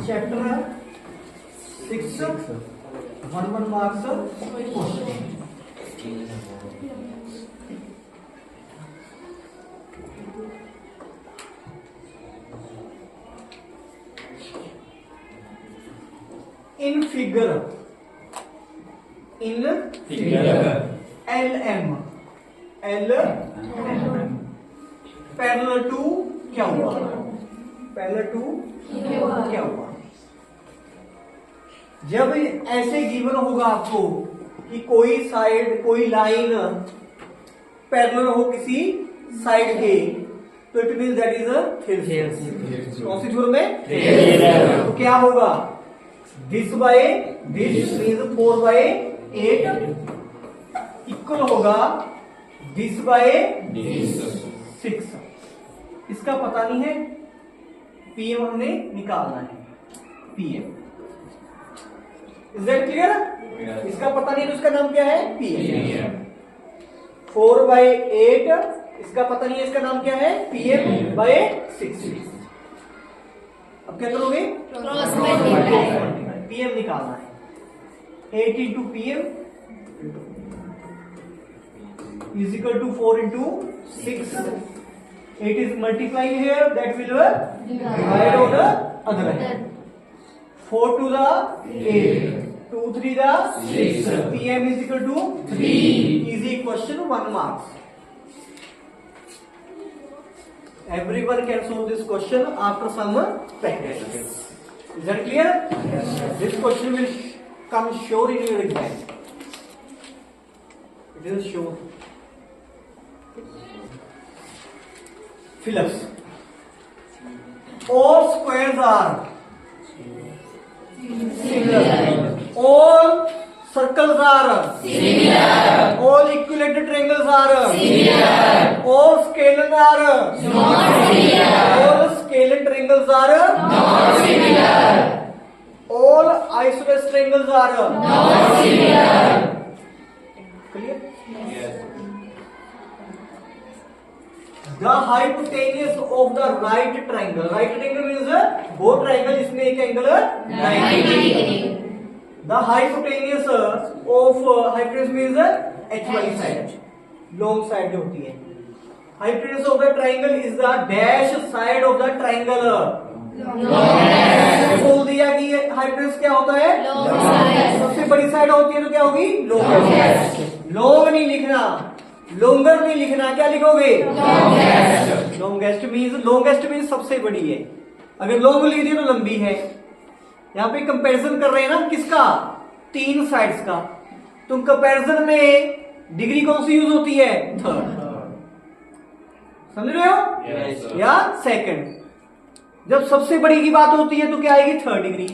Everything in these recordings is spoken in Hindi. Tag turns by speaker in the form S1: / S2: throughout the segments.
S1: Chapter 6 1 marks question. In figure LM parallel to क्या हुआ? पैरेलल टू क्या हुआ? जब ऐसे गिवन होगा आपको कि कोई साइड कोई लाइन पैरेलल हो किसी साइड के, तो it mean that is a theorem. कौन सी थ्योरम में? तो क्या होगा? This by this means 4/8 equal होगा दिस बाय 6। इसका पता नहीं है, पीएम हमने निकालना है। PM is that clear? इसका पता नहीं तो इसका नाम क्या है? पीएम। 4/8 इसका पता नहीं है, इसका नाम क्या है? PM by 6। अब क्या करोगे? पीएम निकालना है। 8 into PM is equal to 4 into 6. 8 is multiplying here, that will divide on the other end. 4 to the 8, 2 3 the 6. PM is equal to 3. Easy question, 1 marks. Everyone can solve this question after some practice. Is that clear? Yes. This question will come sure in your exam. It is sure. Phillips. All squares are similar. All circles are similar. All equilateral triangles are similar. All scalars are not similar. All scalar triangles are not similar. All isosceles triangles are not similar. Clear? Yes. The hypotenuse of the right triangle. Right triangle means वो triangle इसमें एक angle 90. The hypotenuse of hypotenuse means h वाली साइड, long side जो होती है. Hypotenuse of the triangle is the dash side of the triangle. बोल दिया कि hypotenuse क्या होता है? सबसे बड़ी साइड होती है तो क्या होगी? लॉन्ग नहीं लिखना, लोंगर नहीं लिखना, क्या लिखोगे? लॉन्गेस्ट मीन्स सबसे बड़ी है। अगर लॉन्ग लिख दिया तो लंबी है। यहाँ पे कंपैरिजन कर रहे हैं ना, किसका? 3 साइड्स का। तो कंपैरिजन में डिग्री कौन सी यूज होती है? थर्ड। समझ रहे हो? या सेकंड। जब सबसे बड़ी की बात होती है तो क्या आएगी? Third degree.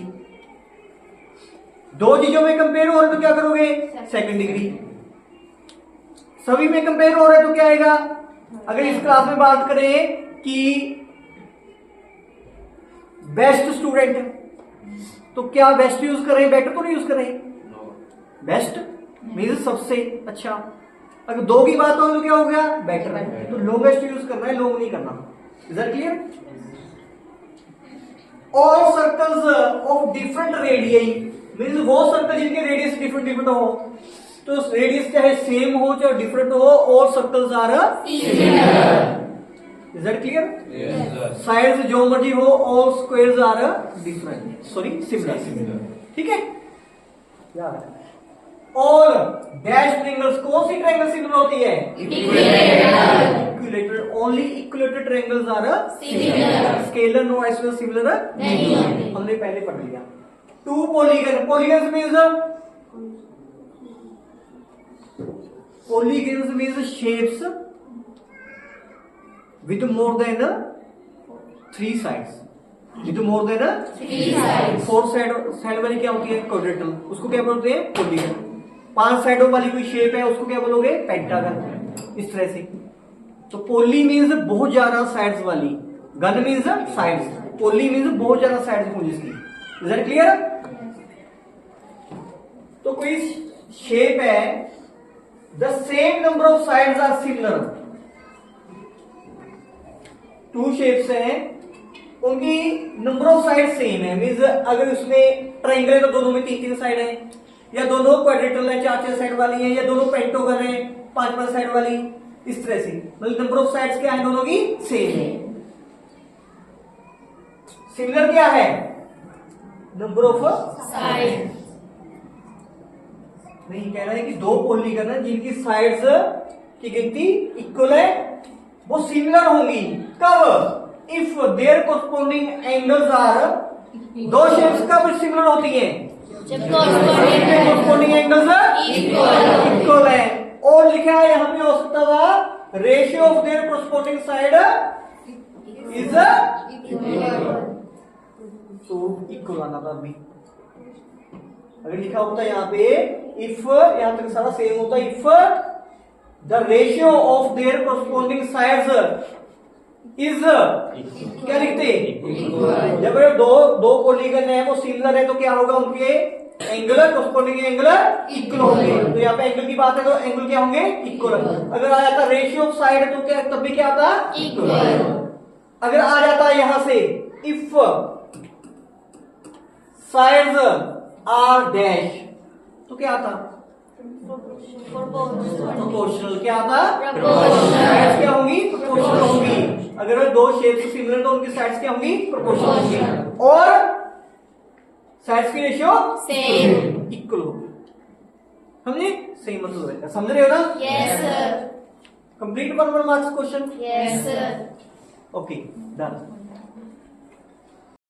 S1: दो चीजों में कंपेयर हो रहे तो क्या करोगे? Second degree. सभी में कंपेयर हो रहा है तो क्या आएगा? अगर इस क्लास में बात करें कि बेस्ट स्टूडेंट, तो क्या बेस्ट यूज कर रहे हैं? बेटर तो नहीं यूज कर रहे? बेस्ट मीन्स सबसे अच्छा। अगर दो की बात हो तो क्या हो गया? बेटर है। तो लोंगेस्ट यूज करना है, लॉन्ग नहीं करना। Is that clear? All circles of different radii means वो सर्कल जिनके रेडियस डिफरेंट हो, तो रेडियस चाहे सेम हो चाहे डिफरेंट हो, all circles are similar. Is that clear? Sides जो मर्जी हो, all squares are different, sorry similar. ठीक है? ऑल डैश ट्रायंगल्स, कौन सी ट्रायंगल सिमिलर होती है? Equilateral. Only equilateral triangles are similar. Scalene no isosceles similar नहीं, हमने पहले पढ़ लिया। 2 polygon, polygon means polygons means shapes with more than 3 sides. With more than 3 sides. 4 side वाली क्या होती है? क्वाड्रेटल। उसको क्या बोलते हैं? पॉलीगन। 5 साइडों वाली कोई शेप है उसको क्या बोलोगे? पेंटागन। इस तरह से। तो पोली मीन्स बहुत ज्यादा साइड्स वाली, गन मीन्स साइड्स, पोली मीन्स बहुत ज्यादा साइड्स होंगी इसकी। Is that clear? तो कोई शेप है, the same number of sides are similar. 2 shapes हैं उनकी नंबर ऑफ साइड सेम है, मीन्स अगर उसमें ट्राइंगल है तो दोनों में 3-3 साइड है, या दोनों क्वाड्रेटरल है 4-4 साइड वाली है, या दोनों पेंटागन है 5-5 साइड वाली, इस तरह से मतलब नंबर ऑफ साइड्स क्या है दोनों की सेम है। सिमिलर क्या है? Number of
S2: side.
S1: नहीं, कह रहा है कि दो पॉलीगन है जिनकी साइड्स की गिनती इक्वल है वो सिमिलर होंगी। कब? If their corresponding angles are, दो शेप्स कब सिमिलर होती हैं?
S2: जब
S1: कोरस्पॉन्डिंग एंगल्स इक्वल है। और लिखा है यहाँ पे हो सकता था ratio of their corresponding side is तो इक्वल आना था अभी। अगर लिखा होता है यहाँ पे इफ, यहां तक सारा सेम होता है, if the ratio of their corresponding sides is, क्या लिखते? जब दो पॉलीगन है वो सिमिलर है तो क्या होगा? उनके एंगुलर कोरस्पॉन्डिंग एंगुलर इक्वल होंगे। तो यहाँ पे एंगल की बात है तो एंगल क्या होंगे? इक्वल। अगर आ जाता रेशियो ऑफ साइड तो क्या तब भी क्या आता? इक्वल। अगर आ जाता यहां से इफ साइड्स आर डैश तो क्या आता? प्रोपोर्शनल। क्या आता? साइड्स क्या होंगी? प्रोपोर्शनल होंगी। अगर दो शेप्स सिमिलर तो उनकी साइड्स क्या होंगी? प्रोपोर्शनल होंगी। और साइड्स की रेशियो
S2: सेम
S1: इक्वल होगी। समझे? सही मतलब है। समझ रहे हो ना?
S2: Yes sir.
S1: Complete 1 marks question.
S2: Yes sir.
S1: Okay, done.